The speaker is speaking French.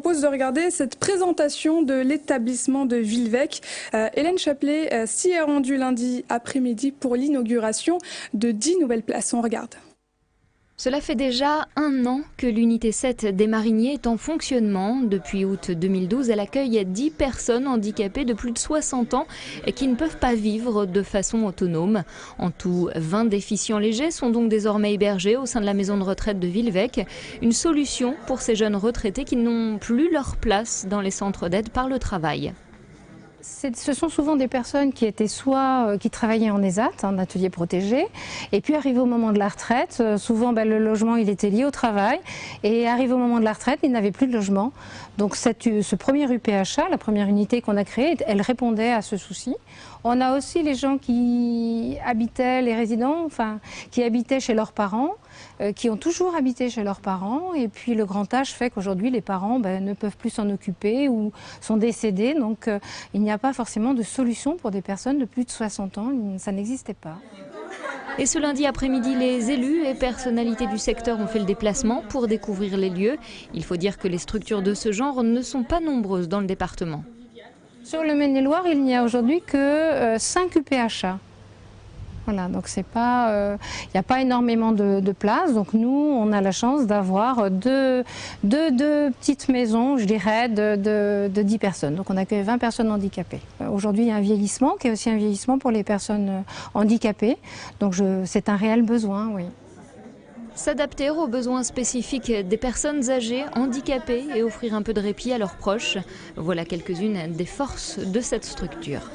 propose de regarder cette présentation de l'établissement de Villevêque. Hélène Chaplet s'y est rendue lundi après-midi pour l'inauguration de 10 nouvelles places. On regarde. Cela fait déjà 1 an que l'unité 7 des Mariniers est en fonctionnement. Depuis août 2012, elle accueille 10 personnes handicapées de plus de 60 ans et qui ne peuvent pas vivre de façon autonome. En tout, 20 déficients légers sont donc désormais hébergés au sein de la maison de retraite de Villevêque. Une solution pour ces jeunes retraités qui n'ont plus leur place dans les centres d'aide par le travail. Ce sont souvent des personnes qui étaient qui travaillaient en ESAT, en atelier protégé, et puis arrivé au moment de la retraite, souvent le logement il était lié au travail, et arrivé au moment de la retraite, ils n'avaient plus de logement. Donc ce premier UPHA, la première unité qu'on a créée, elle répondait à ce souci. On a aussi les gens qui habitaient, les résidents, qui habitaient chez leurs parents, qui ont toujours habité chez leurs parents, et puis le grand âge fait qu'aujourd'hui les parents ne peuvent plus s'en occuper ou sont décédés, donc il n'y a pas forcément de solution pour des personnes de plus de 60 ans, ça n'existait pas. Et ce lundi après-midi, les élus et personnalités du secteur ont fait le déplacement pour découvrir les lieux. Il faut dire que les structures de ce genre ne sont pas nombreuses dans le département. Sur le Maine-et-Loire, il n'y a aujourd'hui que 5 UPHA. Voilà, donc il n'y a pas énormément de place. Donc nous, on a la chance d'avoir deux petites maisons, je dirais, de 10 personnes. Donc on accueille 20 personnes handicapées. Aujourd'hui, il y a un vieillissement qui est aussi un vieillissement pour les personnes handicapées. Donc c'est un réel besoin, oui. S'adapter aux besoins spécifiques des personnes âgées, handicapées et offrir un peu de répit à leurs proches. Voilà quelques-unes des forces de cette structure.